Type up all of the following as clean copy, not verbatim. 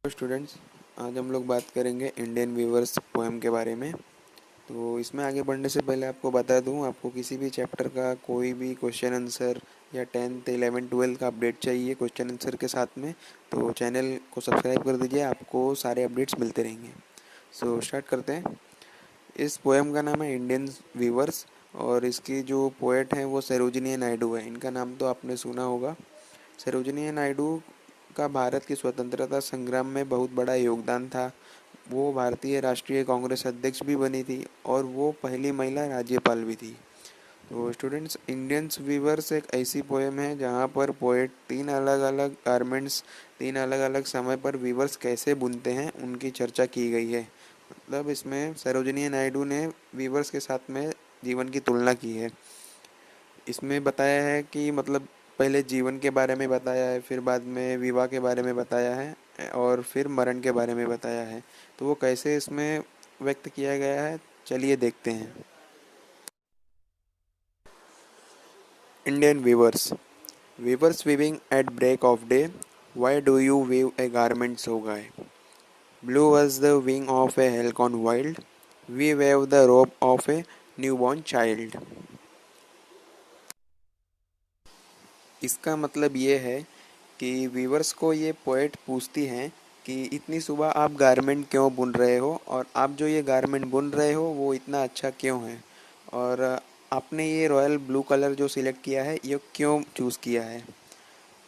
Students, आज हम लोग बात करेंगे इंडियन वीवर्स पोएम के बारे में। तो इसमें आगे बढ़ने से पहले आपको बता दूं, आपको किसी भी चैप्टर का कोई भी क्वेश्चन आंसर या 10th 11th 12th का अपडेट चाहिए क्वेश्चन आंसर के साथ में, तो चैनल को सब्सक्राइब कर दीजिए, आपको सारे अपडेट्स मिलते रहेंगे। सो स्टार्ट करते हैं। इस पोएम का नाम है इंडियन वीवर्स और इसकी जो पोएट हैं वो सरोजिनी नायडू है। इनका नाम तो आपने सुना होगा। सरोजिनी नायडू का भारत की स्वतंत्रता संग्राम में बहुत बड़ा योगदान था। वो भारतीय राष्ट्रीय कांग्रेस अध्यक्ष भी बनी थी और वो पहली महिला राज्यपाल भी थी। तो स्टूडेंट्स, इंडियंस वीवर्स एक ऐसी पोएम है जहाँ पर पोएट तीन अलग अलग गारमेंट्स, तीन अलग अलग समय पर वीवर्स कैसे बुनते हैं उनकी चर्चा की गई है। मतलब इसमें सरोजिनी नायडू ने वीवर्स के साथ में जीवन की तुलना की है। इसमें बताया है कि मतलब पहले जीवन के बारे में बताया है, फिर बाद में विवाह के बारे में बताया है और फिर मरण के बारे में बताया है। तो वो कैसे इसमें व्यक्त किया गया है, चलिए देखते हैं। Indian weavers. Weavers weaving at break of day, why do you weave a garment so gay? Blue was the wing of a halcyon wild, we weave the robe of a newborn child. इसका मतलब ये है कि viewers को ये poet पूछती हैं कि इतनी सुबह आप गारमेंट क्यों बुन रहे हो और आप जो ये गारमेंट बुन रहे हो वो इतना अच्छा क्यों है, और आपने ये रॉयल ब्लू कलर जो सिलेक्ट किया है ये क्यों चूज़ किया है।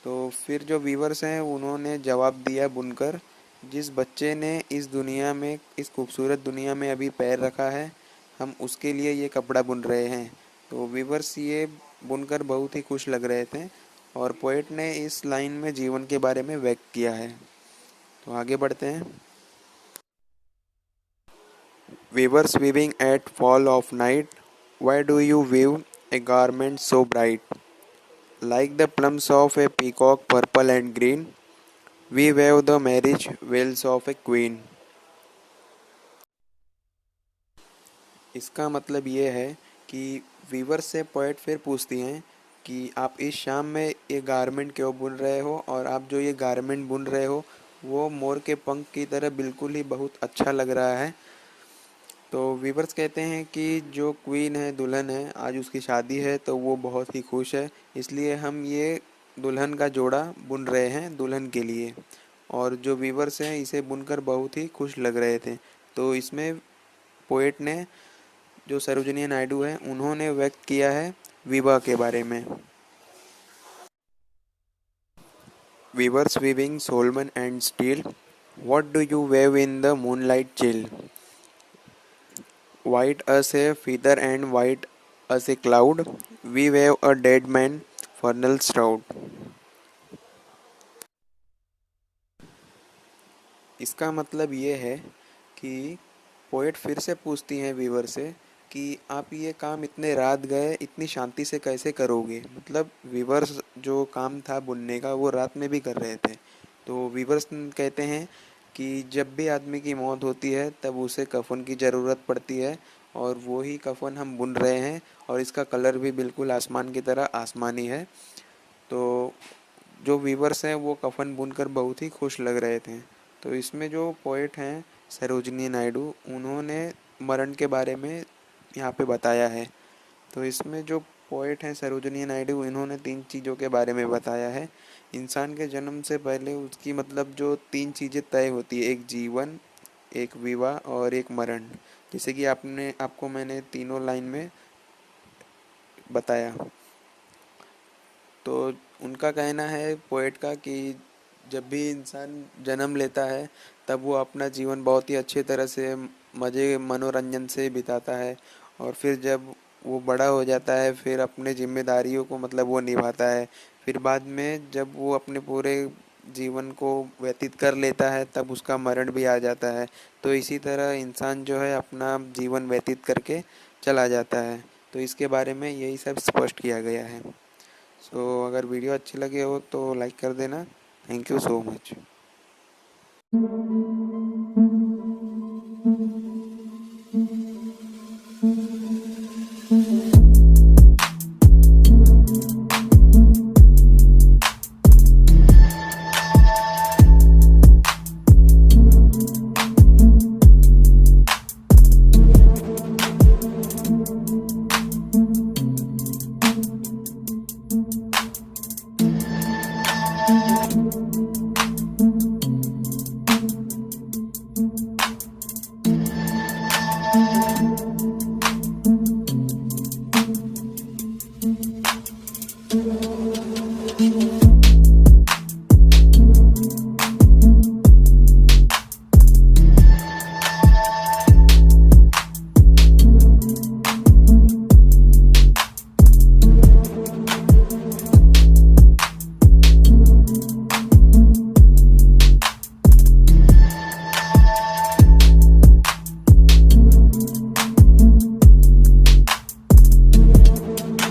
तो फिर जो वीवर्स हैं उन्होंने जवाब दिया बुनकर, जिस बच्चे ने इस दुनिया में, इस खूबसूरत दुनिया में अभी पैर रखा है, हम उसके लिए ये कपड़ा बुन रहे हैं। तो वीवर्स ये बुनकर बहुत ही खुश लग रहे थे और पोएट ने इस लाइन में जीवन के बारे में व्यक्त किया है। तो आगे बढ़ते हैं। Weavers weaving at fall of night, why do you weave a garment so bright? Like the plumes of a peacock purple and green, we weave the marriage veils of a queen. इसका मतलब ये है कि Weaver से poet फिर पूछती हैं कि आप इस शाम में ये गारमेंट क्यों बुन रहे हो और आप जो ये गारमेंट बुन रहे हो वो मोर के पंख की तरह बिल्कुल ही बहुत अच्छा लग रहा है। तो वीवर्स कहते हैं कि जो क्वीन है, दुल्हन है, आज उसकी शादी है तो वो बहुत ही खुश है, इसलिए हम ये दुल्हन का जोड़ा बुन रहे हैं दुल्हन के लिए। और जो वीवर्स हैं इसे बुनकर बहुत ही खुश लग रहे थे। तो इसमें पोएट ने, जो सरोजिनी नायडू है, उन्होंने व्यक्त किया है विवाह के बारे में। Viewers weaving Solomon and steel, what do you wave in the moonlight chill? White as a feather and white as a cloud, we wave a dead man funnel stroud. इसका मतलब ये है कि पोएट फिर से पूछती हैं वीवर से कि आप ये काम इतने रात गए इतनी शांति से कैसे करोगे। मतलब वीवर्स जो काम था बुनने का वो रात में भी कर रहे थे। तो वीवर्स कहते हैं कि जब भी आदमी की मौत होती है तब उसे कफन की ज़रूरत पड़ती है और वो ही कफन हम बुन रहे हैं और इसका कलर भी बिल्कुल आसमान की तरह आसमानी है। तो जो वीवर्स हैं वो कफन बुनकर बहुत ही खुश लग रहे थे। तो इसमें जो पोएट हैं सरोजिनी नायडू, उन्होंने मरण के बारे में यहाँ पे बताया है। तो इसमें जो पोएट हैं सरोजिनी नायडू, इन्होंने तीन चीज़ों के बारे में बताया है। इंसान के जन्म से पहले उसकी मतलब जो तीन चीज़ें तय होती है, एक जीवन, एक विवाह और एक मरण। जैसे कि आपको मैंने तीनों लाइन में बताया। तो उनका कहना है पोएट का कि जब भी इंसान जन्म लेता है तब वो अपना जीवन बहुत ही अच्छे तरह से मज़े मनोरंजन से बिताता है और फिर जब वो बड़ा हो जाता है फिर अपने जिम्मेदारियों को मतलब वो निभाता है। फिर बाद में जब वो अपने पूरे जीवन को व्यतीत कर लेता है तब उसका मरण भी आ जाता है। तो इसी तरह इंसान जो है अपना जीवन व्यतीत करके चला जाता है। तो इसके बारे में यही सब स्पष्ट किया गया है। सो अगर वीडियो अच्छी लगे हो तो लाइक कर देना। Thank you so much.